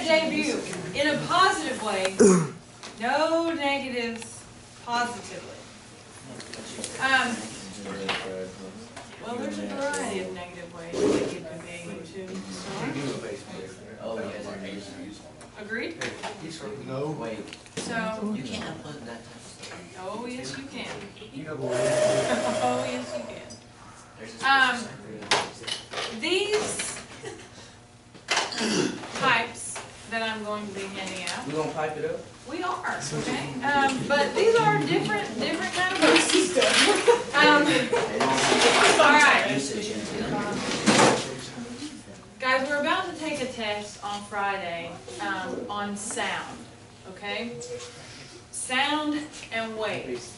Debut in a positive way. No negatives positively. Well, there's a variety of negative ways that you can be to Agreed? No. Wait. So you can't upload that type of stuff. oh yes you can. Oh, Oh yes you can. These pipes that I'm going to be handing out. We gonna pipe it up? We are, okay? But these are different kind of books. All right. Guys, we're about to take a test on Friday on sound, okay? Sound and waves.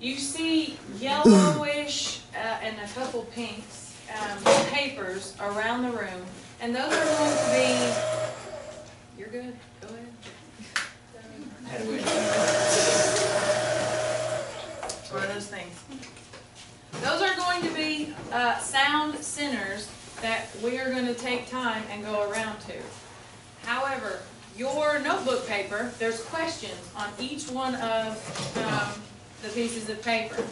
You see yellowish and a couple pinks papers around the room, and those are going to be, you're good, go ahead. One of those things. Those are going to be sound centers that we are going to take time and go around to. However, your notebook paper, there's questions on each one of the pieces of paper.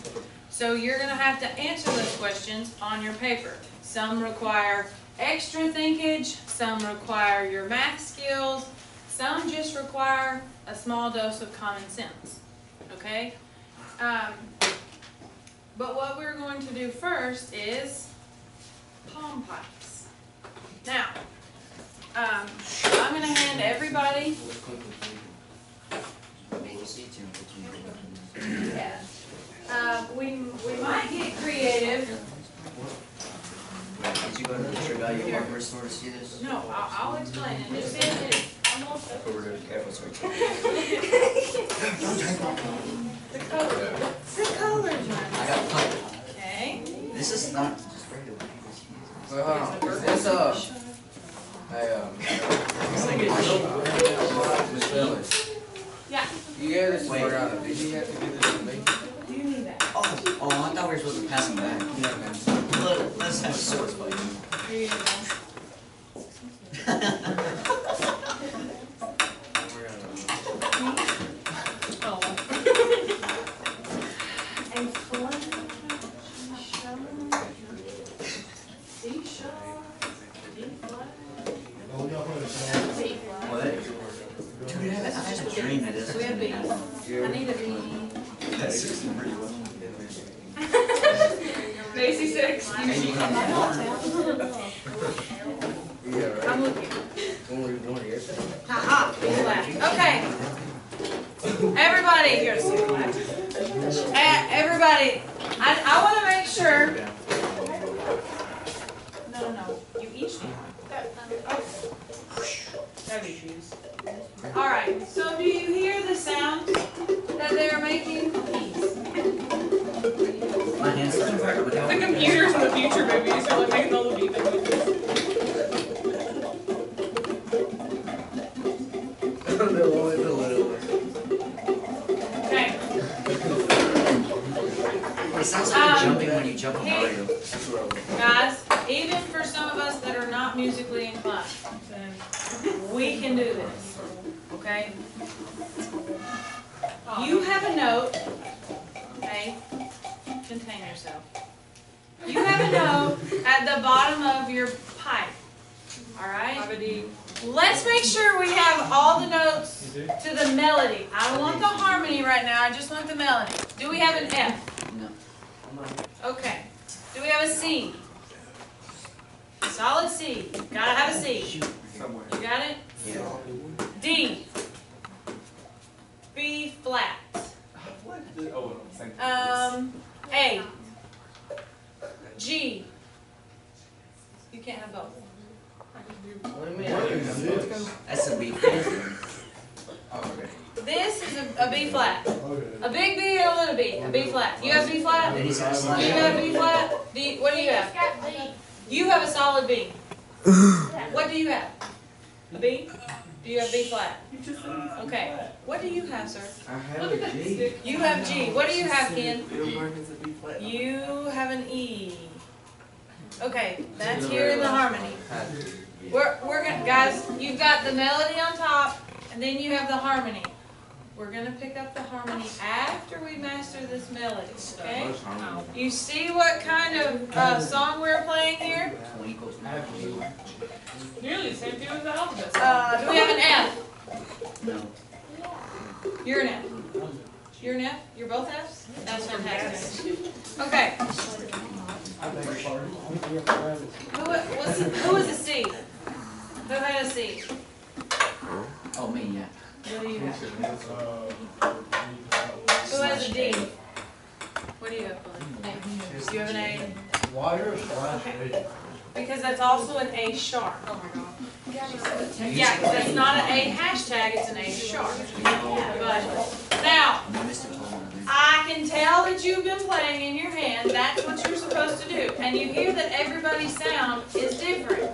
So you're going to have to answer those questions on your paper. Some require extra thinkage, some require your math skills, some just require a small dose of common sense. Okay? But what we're going to do first is palm pipes. Now, I'm going to hand everybody. Yeah. We might get creative. Did you go to the True Value Hardware store to see this? No, I'll explain it. Just say it. Almost. Careful, sorry. The color. The colors, I got pipe. okay. This is not just regular. Well, hold on. Is this Miss Ellis, Yeah. you gave this to Wait. Brianna. Did you have to give this to me? Do you need that? Oh, I thought we were supposed to pass them back. Yeah, man. Let's have a sword fight. Here you go. Oh. A flat. C sharp. D flat. C flat. What? Dude, I had a dream that this We was have going to B. happen. I need a B. That's 16 pretty well. Macy 6. And you come Yeah, right. I'm looking. One of yours. Ha-ha. B flat. Okay. Everybody, here's C flat. Everybody, I want to make sure. No. You each need one. That'd be shoes. All right. So do you hear the sound that they're making? My hands are The computers in the future movies are like making all the beeping noises. Okay. It sounds like you're jumping when you jump on Hey. Mario. Guys, even for some of us that are not musically inclined, we can do this. Okay? You have a note. Okay? Contain yourself. You have a note at the bottom of your pipe. Alright? Let's make sure we have all the notes to the melody. I don't want the harmony right now, I just want the melody. Do we have an F? No. Okay. Do we have a C? Solid C. Gotta have a C. You got it? Yeah. D. B flat. A. G. You can't have both. What do you mean? That's a beat. This is a B flat. A big B and a little B. A B flat. You have B flat? Then he's got a You slide. have B flat? D, what do you have? You have a solid B. What do you have? A B? Do you have B flat? Okay. What do you have, sir? I have a G. You have G. What do you have, Ken? It's a B flat. You have an E. Okay, that's here in the harmony. We're gonna, guys, you've got the melody on top, and then you have the harmony. We're gonna pick up the harmony after we master this melody, okay? You see what kind of song we're playing here? Nearly the same tune as the alphabet. Do we have an F? No. You're an F. You're an F? You're both Fs? That's fantastic. Okay. Who was a C? Who had a C? Oh, me, yeah. What do you have? Who has a D? What do you have, Billy? Do you have an A? Water slash. Because that's also an A sharp. Oh my god. Yeah, that's not an A hashtag, it's an A sharp. But now, I can tell that you've been playing in your hand. That's what you're supposed to do. And you hear that everybody's sound is different.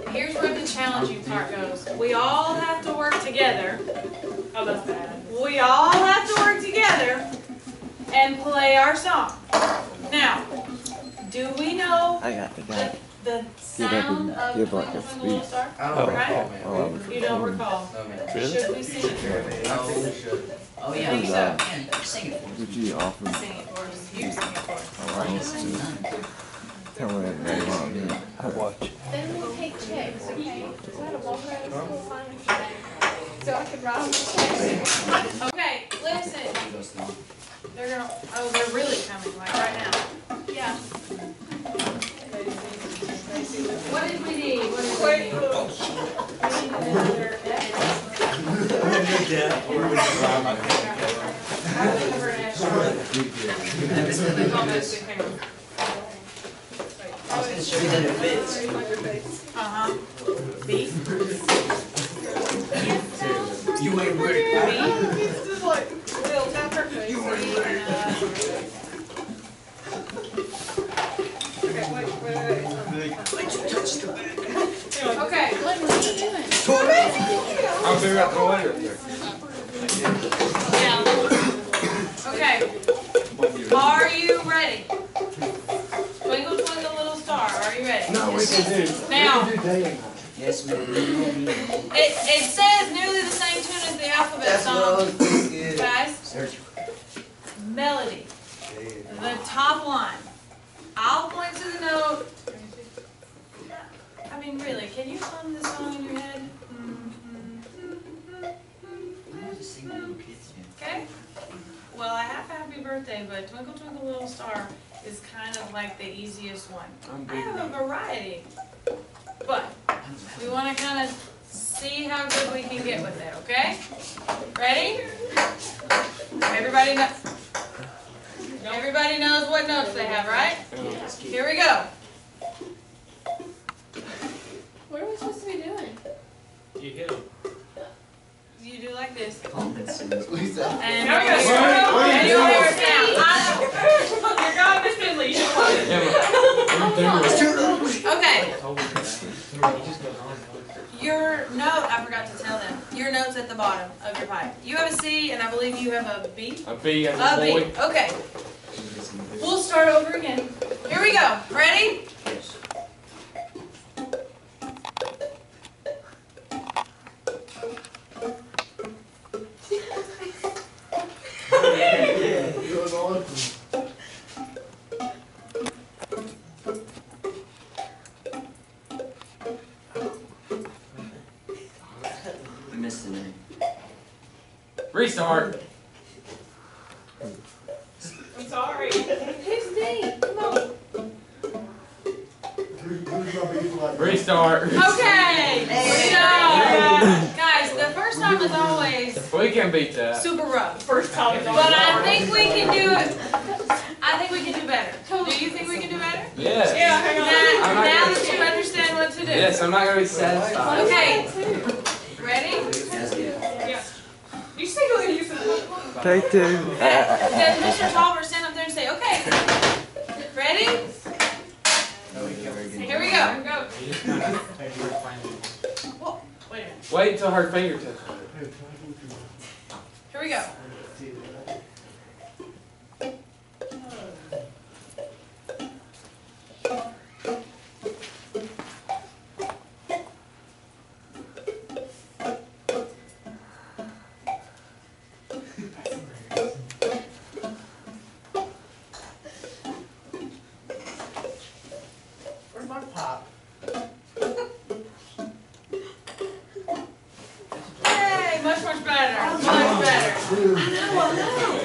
Here's where the challenging part goes. We all have to work together. Oh, that's bad. We all have to work together and play our song. Now, do we know I got the guy. the sound of Twinkle Twinkle Little Star? I don't Right? recall, man. You don't recall. No, man. Really? Should we sing it? I think we should. Oh, yeah. Think so. Yeah, sing it for us. Would you offer? Sing it for us. You sing it for us. Oh, I used to. Tell me that very long. I watch. Then we'll take checks, okay? So I had to walk around the school finally today. So I could ride on the checks. Okay, listen. He goes through. They're gonna, oh, they're really coming, like right now. Yeah. What did we need? What did we need? We need another F. I would cover an F. Almost a paper. I was gonna show you that it fits. Uh-huh. B. You ain't ready. B. It's just like, little tapper. C, Okay, wait. Okay. What are you doing? I'll figure out the later there. Yeah. Okay. Are you ready? Twinkle, twinkle, little star. Are you ready? No, we can do. Now. We can do day and night. Yes, ma'am. It says nearly the same tune as the alphabet That's what I song. was thinking. Guys, Search. melody. The top line. I'll point to the note. I mean, really, can you hum this song in your head? I was just singing to little kids, yeah. Okay? Well, I have Happy Birthday, but Twinkle Twinkle Little Star is kind of like the easiest one. I have a variety. But we want to kind of see how good we can get with it, okay? Ready? Everybody knows what notes they have, right? Here we go. What are we supposed to be doing? You hit them. You do like this. Lisa. And Now we gotta you start over. and you wear it down. Look, you're God, Miss Pendley. You should play. Okay. Your note, I forgot to tell them. Your note's at the bottom of your pipe. You have a C, and I believe you have a B. A B and A a B. boy. Okay. We'll start over again. Here we go. Ready? Yes. Going on. You missed the name. Restart. I'm sorry. Who's D? Come on. Restart. Okay. So, guys, the first time is always We can beat that. super rough. First time. But I think we can do it. I think we can do better. Do you think we can do better? Yes. Yeah, hang on. Now that you understand what to do. Yes, I'm not gonna be satisfied. Okay. Ready? Yes, yeah. Yeah. You say go ahead and use it. Take two. Then Mr. Tolbert stand up there and say, okay. Ready? Here we go. Go. Whoa, wait a minute. Wait until her fingertips. Here we go. much better. Much better.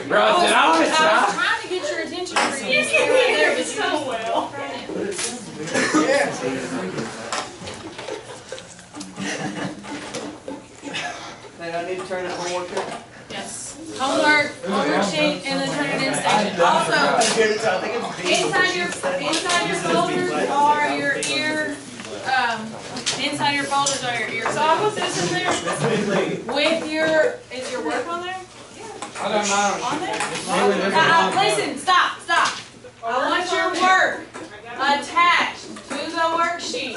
Bro, I said I I want to was try. trying to get your attention for you. Right there, but So well. Man, I need to turn it one more time. Yes. Homework sheet, and then turn it in station. Also, inside your folders are your ear, inside your folders are your ear. So I'll put this in there with your, is your work on there? I don't mind. On there? Maybe this one. Listen, stop. I want your work attached to the worksheet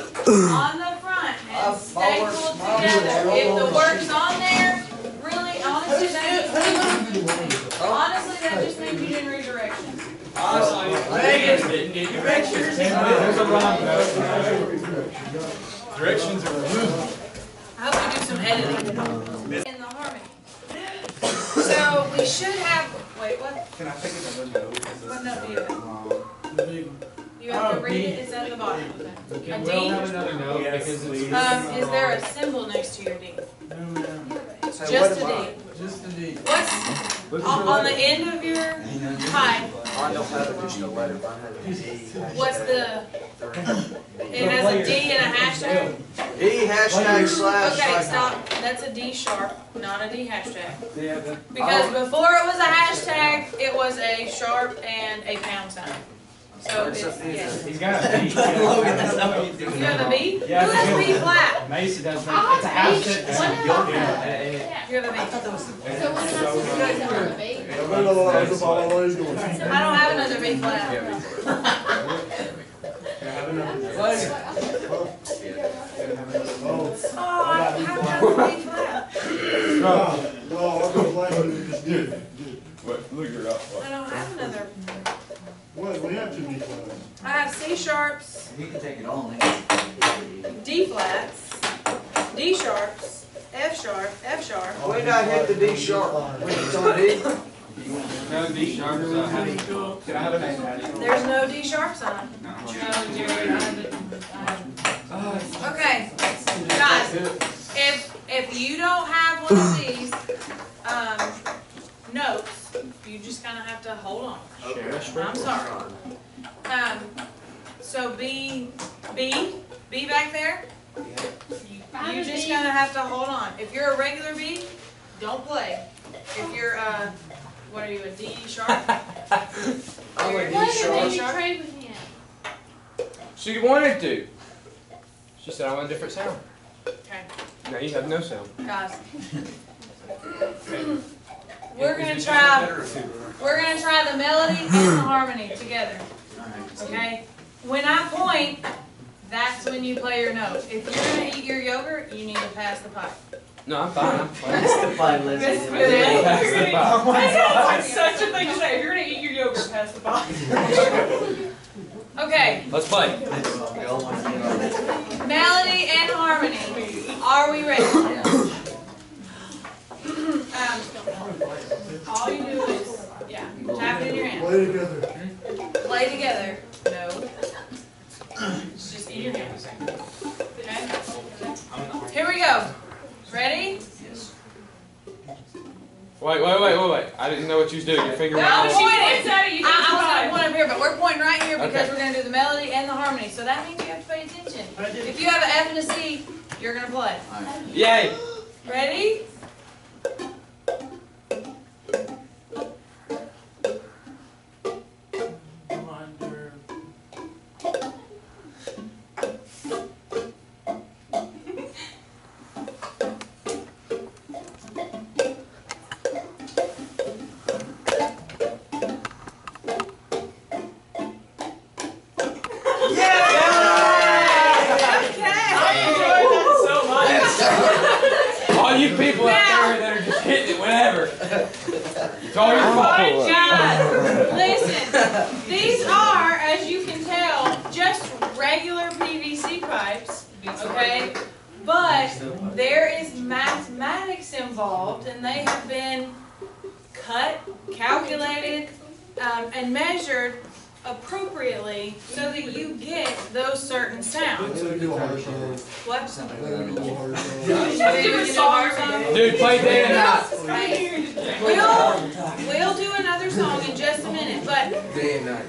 on the front and stapled together. If the work's on there, really, honestly, that just means you didn't read directions. Honestly, Megan didn't get directions. There's a wrong note. Directions are I hope we do some editing in the harmony. So we should have, wait, what? Can I take another note? What note do you have? You have to read it, it's at the bottom. Okay, A we'll D? have another note because it's. Is there a symbol next to your D? So Just a what am I? D. Just the D. What's on the end of your pipe? I don't have just a letter, I have a D. What's the? It has a D and a hashtag. D hashtag slash. Okay, stop. That's a D sharp, not a D hashtag. Yeah, Because before it was a hashtag, it was a sharp and a pound sign. So it's, yes. he's got a B. Logan, that's not what you do. You have a B? Who Yeah, has B flat? Mason does. It's a I house have set. H. What am I? You have a B. So when am I supposed to put on the B? I don't have another B flat. Oh, I don't have another B flat. What? Look her up. I don't have another. What, we have two people. I have C sharps, You can take it on. D flats, D sharps, F sharp, F sharp. When I hit the D sharp, when it's on D, No, D sharp. Can I have a name? There's no D sharp sign. No, Jerry, okay, guys, if you don't have one of these, notes, you just kinda have to hold on. I'm sorry. So B back there, you just kinda have to hold on. If you're a regular B, don't play. If you're, what are you, a D sharp? I'm a You're D Why sharp. did you trade with him? She wanted to. She said I want a different sound. Okay, Now you have no sound. guys. We're gonna try the melody and the harmony together, okay? When I point, that's when you play your note. If you're gonna eat your yogurt, you need to pass the pipe. No, I'm fine. I'm fine. That's the fine That's lesson. good. Pass the pipe. That's such a thing to say. If you're gonna eat your yogurt, pass the box. Okay, Let's play. melody and harmony. Are we ready? All you do is, tap it in your hand. Play together. Play together. No. It's just in your hand. Okay? Here we go. Ready? Wait. I didn't know what you was doing. Your finger No, went she on. points at it, you I was can gonna point up here, but we're pointing right here because Okay. we're gonna do the melody and the harmony. So that means you have to pay attention. If you have an F and a C, you're gonna play. Yay! Ready? All you people out there that are just hitting it whenever. It's all your fault. Guys, listen. These are, as you can tell, just regular PVC pipes, okay? But there is mathematics involved, and they have been cut, calculated, and measured appropriately so that you get those certain sounds. What? Dude, play day and night. We'll do another song in just a minute, but Day and night.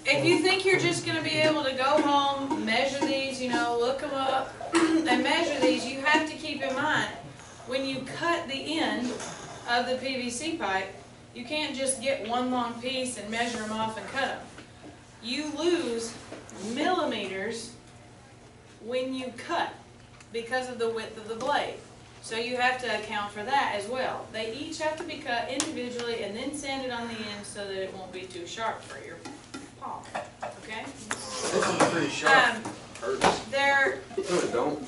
if you think you're just going to be able to go home, measure these, look them up, and measure these, you have to keep in mind, when you cut the end of the PVC pipe, you can't just get one long piece and measure them off and cut them. You lose millimeters when you cut because of the width of the blade. So you have to account for that as well. They each have to be cut individually and then sanded on the end so that it won't be too sharp for your palm. Okay? This is pretty sharp. They're Don't.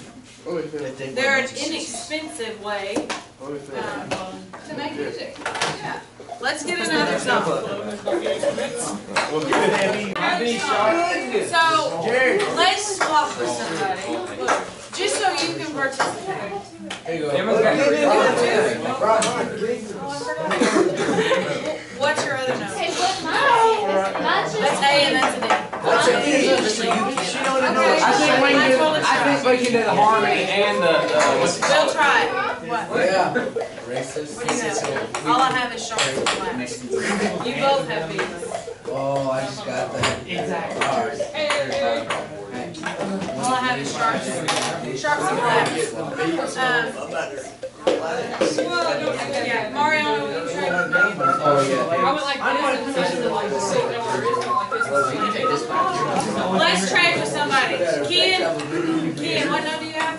an inexpensive way to make music. Yeah. Let's get another song. So let's swap with somebody, just so you can participate. Emma's got What's your other note? Hey, what's mine? Mine's just That's A and that's an M. That's a D. She don't know. Okay. I think we can do the harmony and the what's it We'll called? try it. What? Yeah. What do you have? All I have is sharps and flats. You both have beats. Oh, I just got that. Exactly. Alright. All I have is sharps and flats. Yeah, Mariano, will you try to Oh, yeah. I would like this instead of like the same number. Let's trade with somebody. Ken, what note do you have?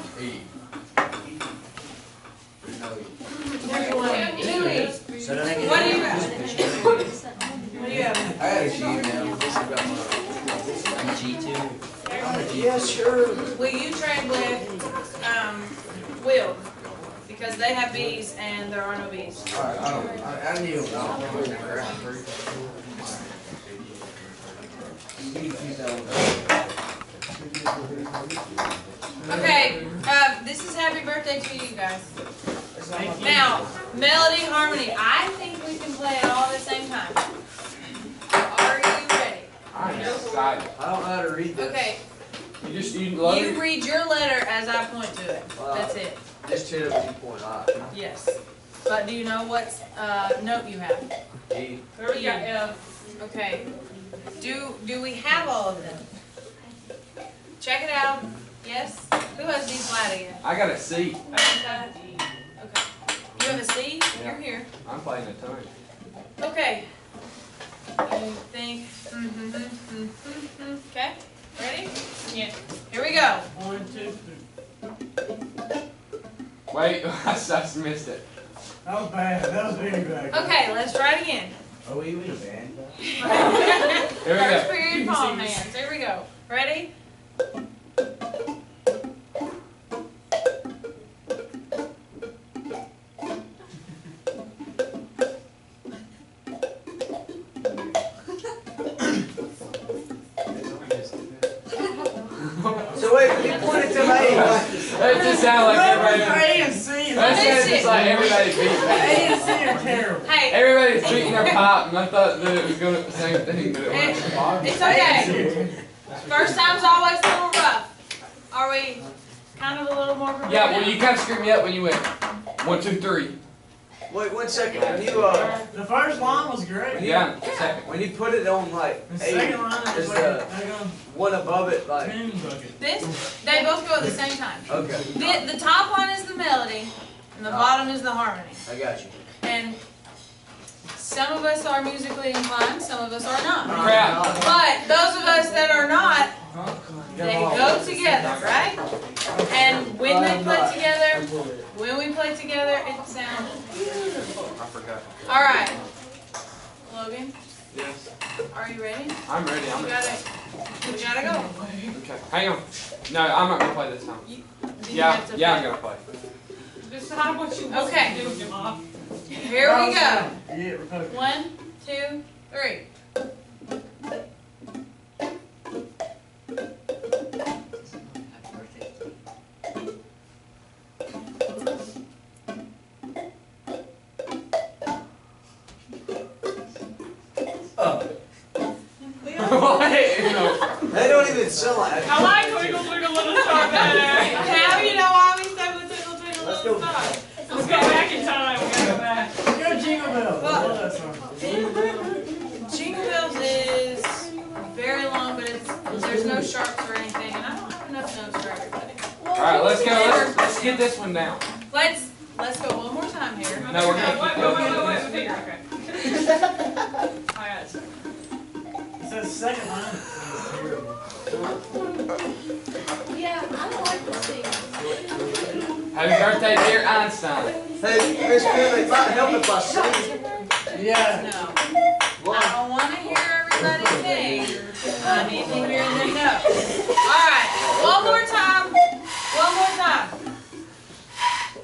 So then I can. What do you have? What do you have? I got a G now. G2. Yeah, sure. Will you trade with, Will? Because they have B's and there are no B's. Alright, I need a Okay, this is happy birthday to you guys. Now, melody, harmony. I think we can play it all at the same time. Are you ready? I'm excited. I don't know how to read this. Okay, You love you it? read your letter as I point to it. That's it. Just hit it with 2.5. Yes. But do you know what note you have? E. We already got F. Okay. Do we have all of them? Check it out. Yes? Who has D flat again? I got a C. I just have D. Okay. You have a C? Yeah. You're here. I'm playing a ton. Okay. You think. Okay. Ready? Yeah. Here we go. 1, 2, 3. Wait, I just missed it. That was bad, that was very bad. Okay, let's try it again. Are we in a band? Here we First go. period palm hands. Here we go. Ready? So wait, when you pointed to me. That just sounded like everybody. A and C. That sounds just like everybody's A beating. and C are terrible. Hey, Everybody's beating their pipe, and I thought that it was going to the same thing, but it wasn't. it's okay. First time's always a little rough. Are we kind of a little more prepared Yeah, well, now? you kind of screwed me up when you went 1, 2, 3. Wait 1 second. When you The first line was great. Yeah, second. when you put it on like The 8, second line is is like, the they're gonna one above it like. tune bucket. This, they both go at the same time. Okay, The top one is the melody, and the bottom is the harmony. I got you. And some of us are musically inclined, some of us are not. Crap. But those of us that are not, they go together, right? And when they play together, when we play together, it sounds beautiful. I forgot. All right, Logan, Yes. are you ready? I'm ready. We gotta go. Okay. Hang on. No, I'm not going to play this time. Do you Yeah, have to yeah, I'm play? going to play. Decide what you want Okay. to do, Mom. Here we go. Yeah, okay. 1, 2, 3. Oh, Still like. I like Twinkle Twinkle Little Star better. How you know why we said we Twinkle Twinkle Let's Little go. Star? Let's go back in time. We gotta go back. Let's go Jingle Bells. I love that song. Jingle Bells is very long, but there's no sharps or anything, and I don't have enough notes for everybody. Alright, let's go. Let's get this one down. Let's go one more time here. No, we're gonna keep going. Wait, the finger, okay. I got it. It's that second line. It's terrible. Yeah, I don't like the singing. Happy birthday, dear Einstein. Hey, Miss Pendley, it might help if I sing. Yeah. No. Why? I don't want to hear everybody sing. I need to hear them know. Alright, one more time. One more time.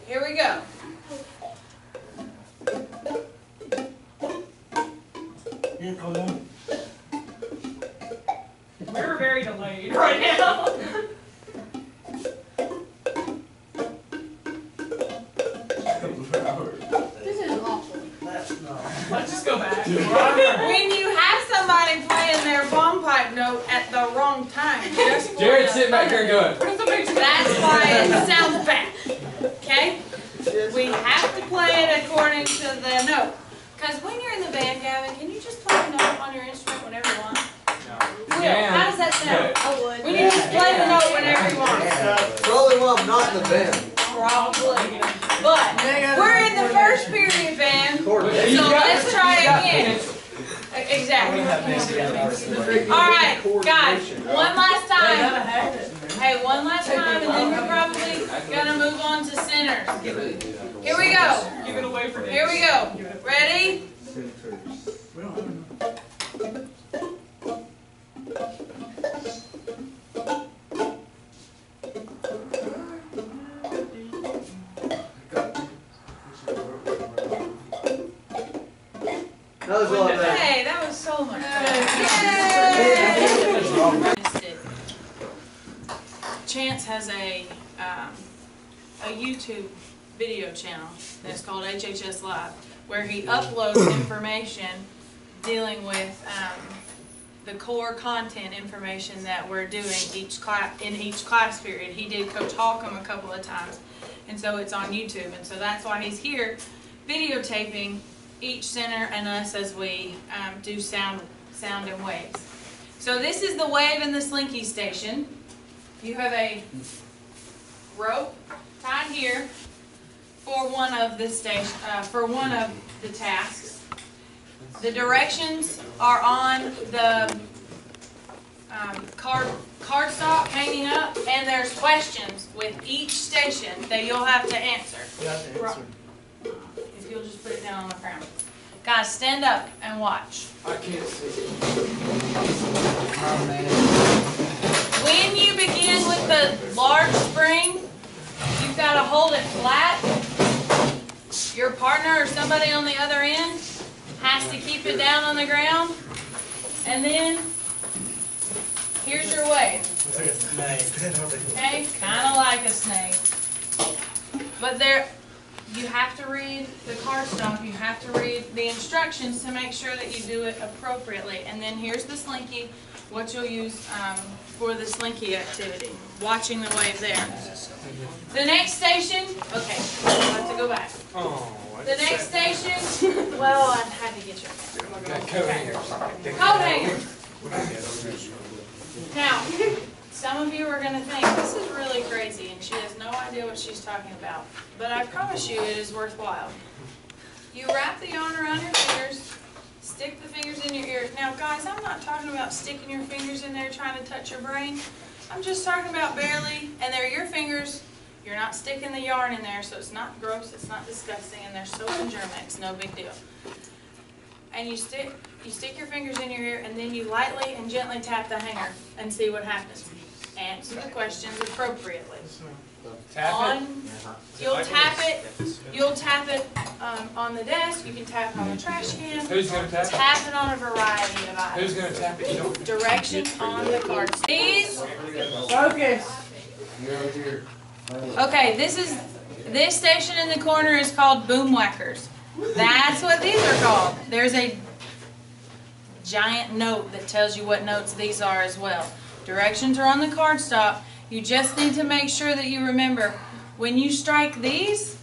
Here we go. Here, Colin. We're very delayed right now. This is awful. That's not. Let's just go back. When you have somebody playing their bomb pipe note at the wrong time, just Jared, sit back here good. that's why it sounds bad. Okay? We have to play it according to the note. Because when you're in the band, Gavin, can you just play a note on your instrument whenever you want? Will, how does that sound? I would. When you just play the note whenever you want. Probably when I'm not in the band. Probably. But we're in the first period, band. So let's try again. Exactly. Alright, guys, one last time. Hey, one last time, and then we're probably gonna move on to centers. Here we go. Give it away for me. Here we go. Ready? We don't have enough. That was a lot better. Hey, that was so much fun. Yay! Chance has a YouTube video channel that's called HHS Live, where he uploads information dealing with the core content information that we're doing in each class period. He did Coach Holcomb a couple of times, and so it's on YouTube, and so that's why he's here videotaping each center and us as we do sound and waves. So this is the wave and the slinky station. You have a rope tied here for one of the tasks. The directions are on the cardstock hanging up, and there's questions with each station that you'll have to answer. You have to answer. If you'll just put it down on the ground. Guys, stand up and watch. I can't see. When you begin with the large spring, you've got to hold it flat. Your partner or somebody on the other end has to keep it down on the ground. And then, here's your wave. It's like a snake. Okay? Kind of like a snake. But you have to read the cardstock, you have to read the instructions to make sure that you do it appropriately. And then here's the slinky, what you'll use for the slinky activity. Watching the wave there. The next station, okay, I'll have to go back. The next station, well, I had to get you. Coat hangers. Coat hangers. Now, some of you are going to think, this is really crazy and she has no idea what she's talking about. But I promise you it is worthwhile. You wrap the yarn around your fingers, stick the fingers in your ears. Now guys, I'm not talking about sticking your fingers in there trying to touch your brain. I'm just talking about barely, and they're your fingers. You're not sticking the yarn in there, so it's not gross, it's not disgusting, and there's soap and Germ-X, no big deal. And you stick your fingers in your ear, and then you lightly and gently tap the hanger and see what happens. Answer the questions appropriately. You'll tap it on the desk, you can tap it on the trash can. Who's going to tap it? Tap it on a variety of items. Who's going to tap it? You don't. Directions on the card. Please. Focus. Okay, this station in the corner is called boom whackers. That's what these are called. There's a giant note that tells you what notes these are as well. Directions are on the cardstock. You just need to make sure that you remember, when you strike these,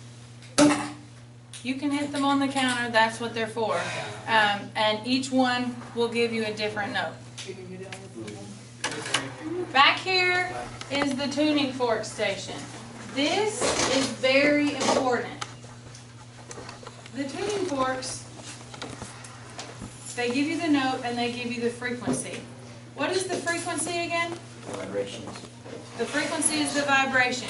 you can hit them on the counter. That's what they're for. And each one will give you a different note. Back here is the tuning fork station. This is very important. The tuning forks, they give you the note and they give you the frequency. What is the frequency again? Vibrations. The frequency is the vibration.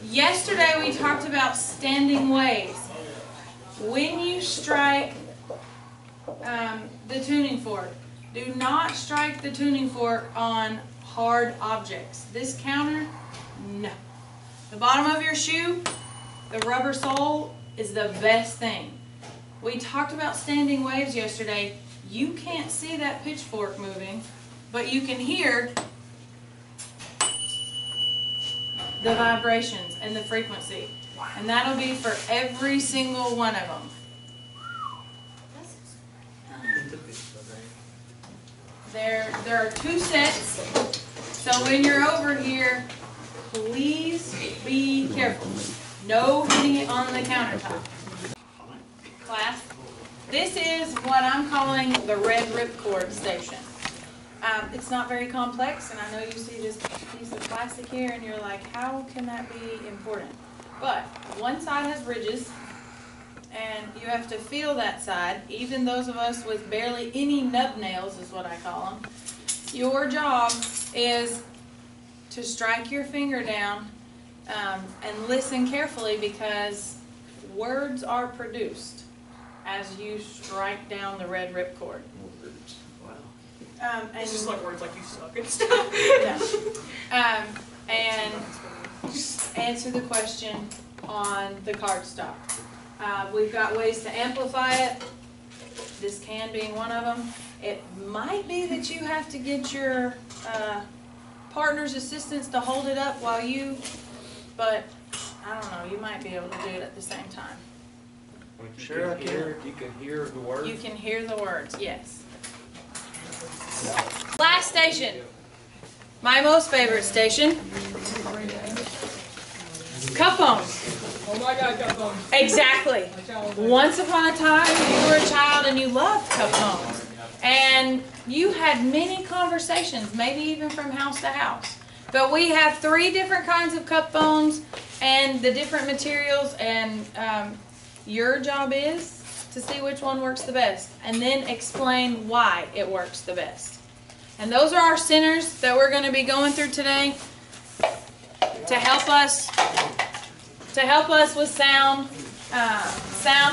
Yesterday we talked about standing waves. When you strike the tuning fork, do not strike the tuning fork on hard objects. This counter, no. The bottom of your shoe, the rubber sole is the best thing. We talked about standing waves yesterday. You can't see that pitchfork moving, but you can hear the vibrations and the frequency. And that'll be for every single one of them. There are 2 sets, so when you're over here, please be careful. No hitting it on the countertop. Class, this is what I'm calling the red ripcord station. It's not very complex, and I know you see this piece of plastic here and you're like, how can that be important? But one side has ridges, and you have to feel that side. Even those of us with barely any nub nails is what I call them. Your job is to strike your finger down and listen carefully, because words are produced as you strike down the red ripcord. It's just like words like you suck and stuff. No. And answer the question on the cardstock. We've got ways to amplify it. This can being one of them. It might be that you have to get your partner's assistants to hold it up while you, but I don't know, you might be able to do it at the same time. Sure I can. You can hear the words. You can hear the words, yes. Last station. My most favorite station. Cup phones. Oh my God, cup phones. Exactly. Once upon a time, you were a child and you loved cup phones. And you had many conversations, maybe even from house to house. But we have 3 different kinds of cup phones and the different materials, and your job is to see which one works the best and then explain why it works the best. And those are our centers that we're going to be going through today to help us with sound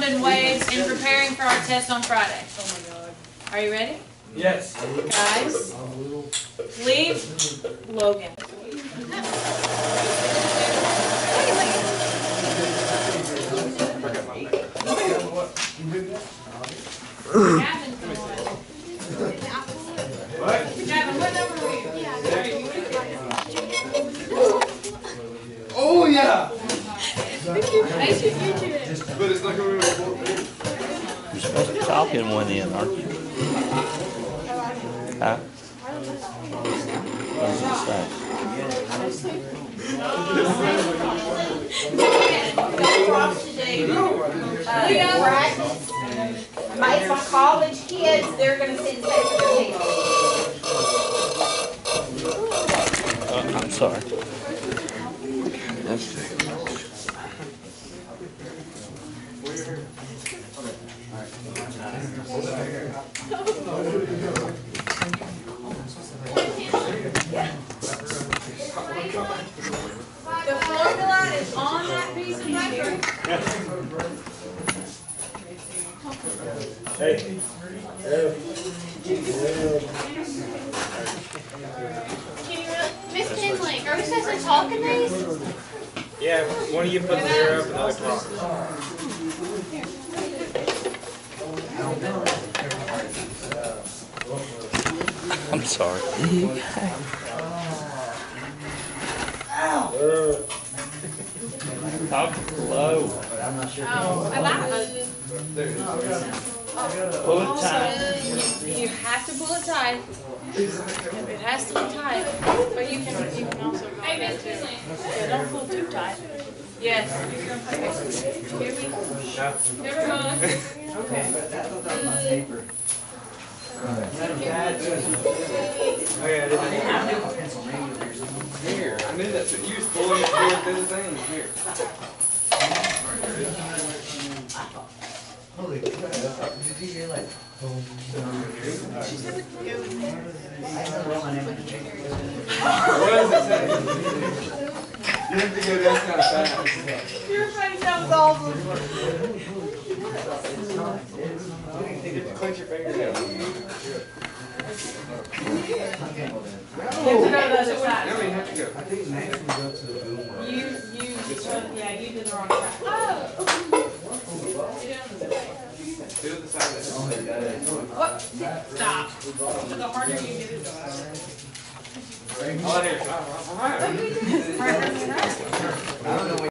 and waves in preparing for our test on Friday. Oh my God. Are you ready? Yes. Guys, leave Logan. Gavin's the one. Gavin, what number were you? Oh yeah. But it's not going to You're supposed to talk in one end, aren't you? Huh? What does it say? My college kids, they're gonna see the same thing. I'm sorry. The formula is on that piece of paper. Hey. Miss Pendley, are we supposed to talk in these? Yeah, one of you put the mirror up and the other talk. I'm sorry. Talk low. Oh, I like it. Pull it tight. You have to pull it tight. It has to be tight, but you can also go. Hey, Miss Pendley. Yeah, don't pull too tight. Yes. Hear me? Never mind. Okay. That was on my paper. Here, I knew that's what you was pulling it through the thing. Here. Holy crap. Did you hear like, boom? I can roll my name on the paper. What does it say? You have to go down kind of fast. Your face sounds awesome. You get to clench your fingers out. Okay, well then. You have to go to the other side. No, you have to go. I think next we go to the boom one. Yeah, you did the wrong track. Do the side of it. Oh my god. What? Stop. The harder you get it, the Oh, there. harder. I don't know.